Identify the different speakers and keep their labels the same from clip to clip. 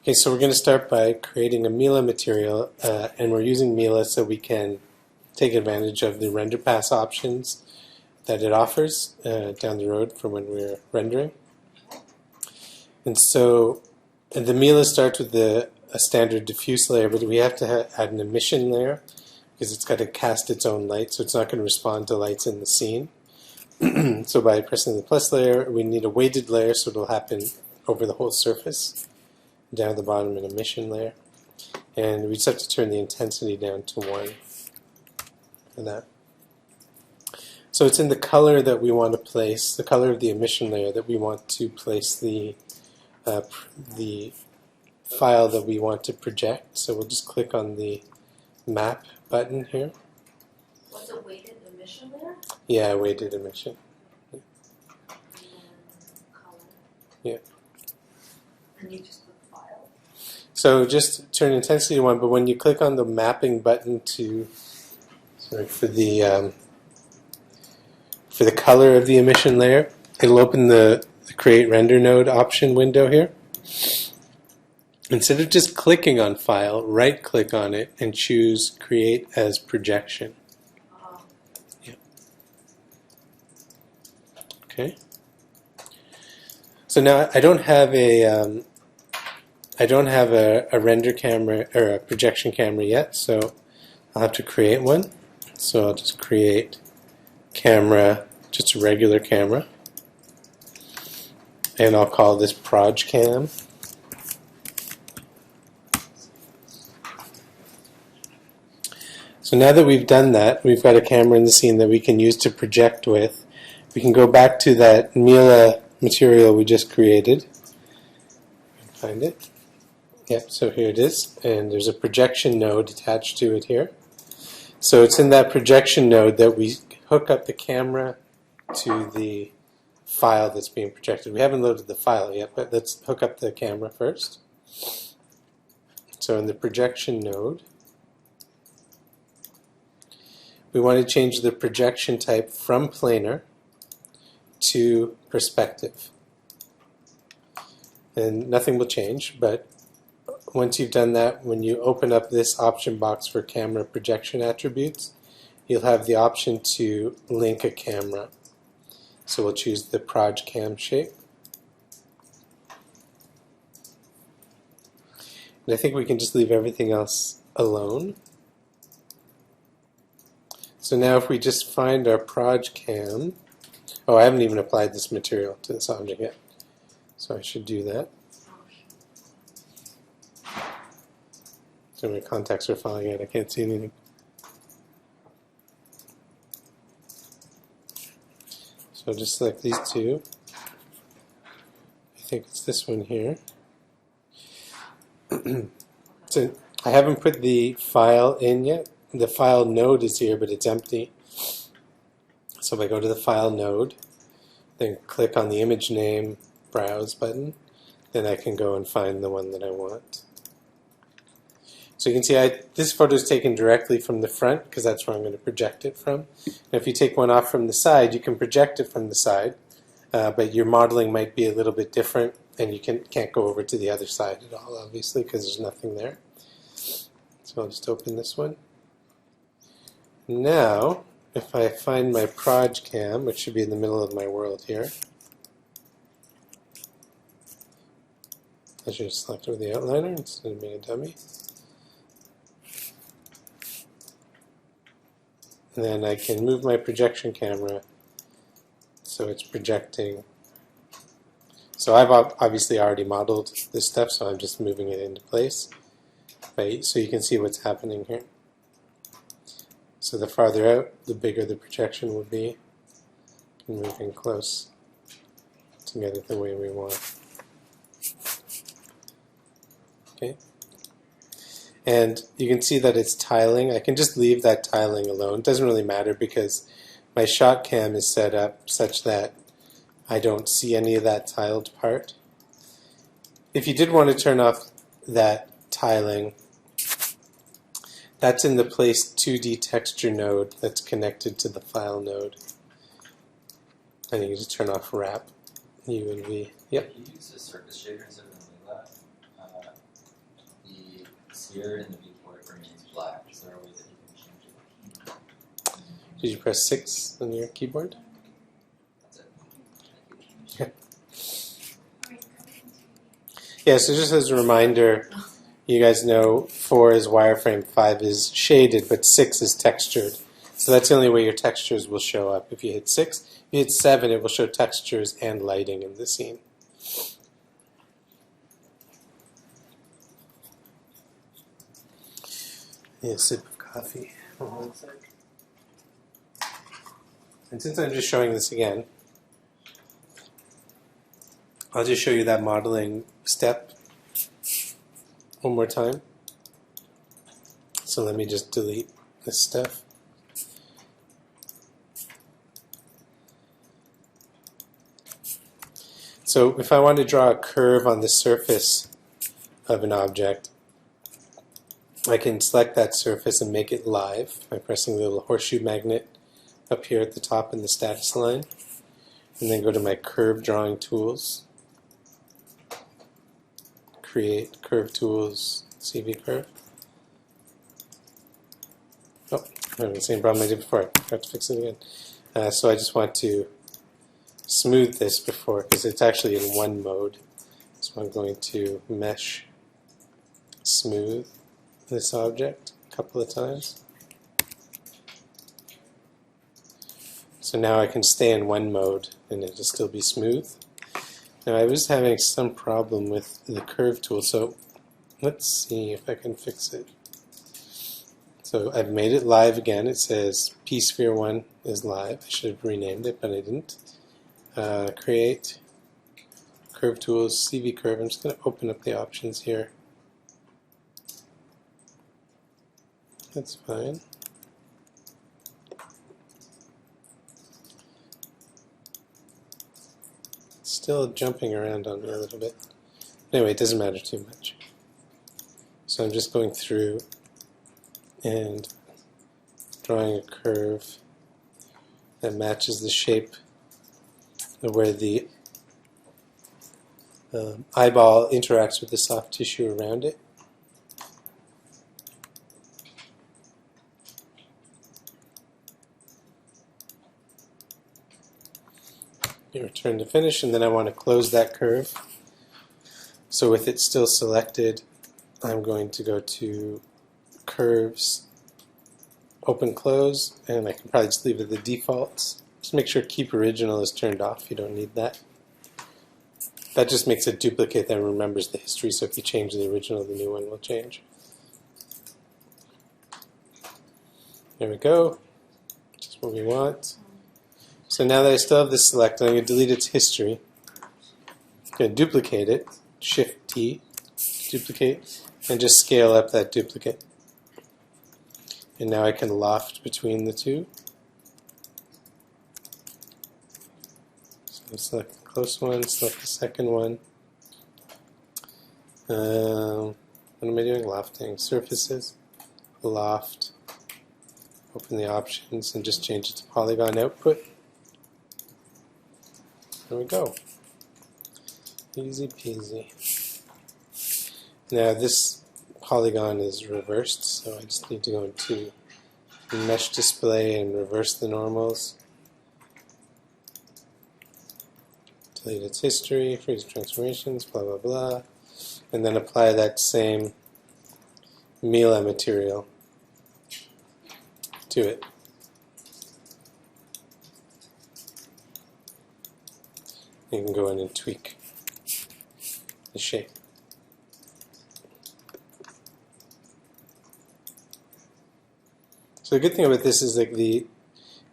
Speaker 1: Okay, so we're going to start by creating a Mila material, and we're using Mila so we can take advantage of the render pass options that it offers down the road for when we're rendering. And so the Mila starts with a standard diffuse layer, but we have to add an emission layer because it's got to cast its own light, so it's not going to respond to lights in the scene. So by pressing the plus layer, we need a weighted layer so it'll happen over the whole surface. Down at the bottom, an emission layer. And we just have to turn the intensity down to 1 for that. So it's in the color that we want to place, the color of the emission layer that we want to place the file that we want to project. So we'll just click on the map button here.
Speaker 2: What's a weighted emission layer?
Speaker 1: Yeah, weighted emission.
Speaker 2: And color.
Speaker 1: Yeah.
Speaker 2: And you just click file.
Speaker 1: So just turn intensity to 1, but when you click on the mapping button to, for the color of the emission layer, it'll open the Create Render Node option window here. Instead of just clicking on File, right-click on it and choose Create as Projection. Yeah. Okay. So now I don't have a render camera or a projection camera yet, so I'll have to create one. So I'll just create camera, just a regular camera, and I'll call this Proj Cam. So now that we've done that, we've got a camera in the scene that we can use to project with. We can go back to that Mila material we just created. Find it. Yep, so here it is, and there's a projection node attached to it here. So it's in that projection node that we hook up the camera to the file that's being projected. We haven't loaded the file yet, but let's hook up the camera first. So in the projection node, we want to change the projection type from planar to perspective. And nothing will change, but once you've done that, when you open up this option box for camera projection attributes, you'll have the option to link a camera. So we'll choose the Proj Cam shape. And I think we can just leave everything else alone. So now if we just find our Proj Cam, oh, I haven't even applied this material to this object yet, so I should do that. So my contacts are falling out, I can't see anything. So I'll just select these two. I think it's this one here. So I haven't put the file in yet. The file node is here, but it's empty. So if I go to the file node, then click on the image name browse button, then I can go and find the one that I want. So you can see this photo is taken directly from the front because that's where I'm going to project it from. And if you take one off from the side, you can project it from the side, but your modeling might be a little bit different, and you can't go over to the other side at all, obviously, because there's nothing there. So I'll just open this one. Now, if I find my Proj Cam, which should be in the middle of my world here, I should select it with the outliner instead of being a dummy. And then I can move my projection camera so it's projecting. So I've obviously already modeled this stuff, so I'm just moving it into place. So you can see what's happening here. So the farther out, the bigger the projection would be. And moving close to get it the way we want. Okay. And you can see that it's tiling. I can just leave that tiling alone. It doesn't really matter because my shot cam is set up such that I don't see any of that tiled part. If you did want to turn off that tiling, that's in the Place 2D Texture node that's connected to the File node. And you can just turn off Wrap, U and V. Yep.
Speaker 3: Can you use a surface shader instead of the Lila? here in the viewport remains black. Is there a way that you can change it?
Speaker 1: Did you press 6 on your keyboard?
Speaker 3: That's it.
Speaker 1: Yeah, so just as a reminder, you guys know 4 is wireframe, 5 is shaded, but 6 is textured. So that's the only way your textures will show up. If you hit 6, if you hit 7, it will show textures and lighting in the scene. Yeah, a sip of coffee. And since I'm just showing this again, I'll just show you that modeling step one more time. So let me just delete this stuff. So if I want to draw a curve on the surface of an object, I can select that surface and make it live by pressing the little horseshoe magnet up here at the top in the status line, and then go to my curve drawing tools, create curve tools, CV curve. Oh, I'm having the same problem I did before. I have to fix it again. So I just want to smooth this before, because it's actually in one mode. So I'm going to mesh smooth this object a couple of times. So now I can stay in one mode and it'll still be smooth. Now I was having some problem with the curve tool, so let's see if I can fix it. So I've made it live again. It says P-Sphere 1 is live. I should have renamed it, but I didn't. Create curve tools, CV curve. I'm just going to open up the options here. That's fine. It's still jumping around on me a little bit. Anyway, it doesn't matter too much. So I'm just going through and drawing a curve that matches the shape of where the eyeball interacts with the soft tissue around it. Return to finish, and then I want to close that curve. So with it still selected, I'm going to go to curves, open close, and I can probably just leave it the defaults. Just make sure keep original is turned off. You don't need that. That just makes a duplicate that remembers the history, so if you change the original, the new one will change. There we go. Just what we want. So now that I still have this selected, I'm going to delete its history. I'm going to duplicate it, Shift-T, duplicate, and just scale up that duplicate. And now I can loft between the two. So select the close one, select the second one. What am I doing? Lofting. Surfaces, loft, open the options, and just change it to polygon output. There we go. Easy peasy. Now this polygon is reversed, so I just need to go into mesh display and reverse the normals. Delete its history, freeze transformations, blah blah blah. And then apply that same Mila material to it. You can go in and tweak the shape. So the good thing about this is like it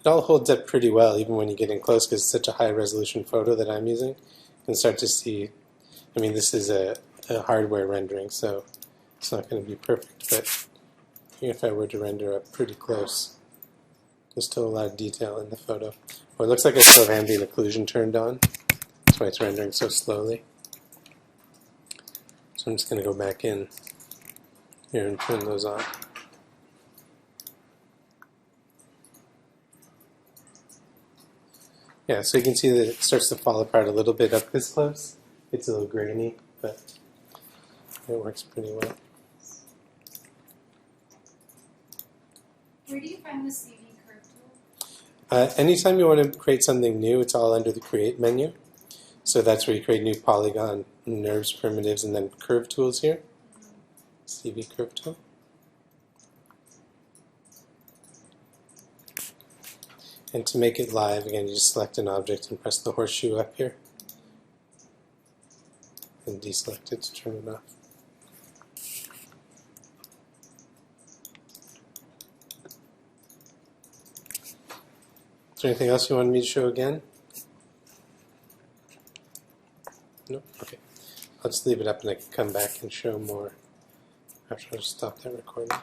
Speaker 1: all holds up pretty well even when you get in close, because it's such a high resolution photo that I'm using. You can start to see, I mean this is a hardware rendering, so it's not going to be perfect, but even if I were to render up pretty close, there's still a lot of detail in the photo. Oh, it looks like I still have ambient occlusion turned on. That's why it's rendering so slowly. So I'm just going to go back in here and turn those on. Yeah, so you can see that it starts to fall apart a little bit up this close. It's a little grainy, but it works pretty well.
Speaker 4: find the CV curve tool?
Speaker 1: Anytime you want to create something new, it's all under the Create menu. So that's where you create new polygon, nerves, primitives, and then curve tools here. CV curve tool. And to make it live, again, you just select an object and press the horseshoe up here. And deselect it to turn it off. Is there anything else you wanted me to show again? No? Okay. I'll just leave it up and I can come back and show more. Actually, I'll just stop that recording.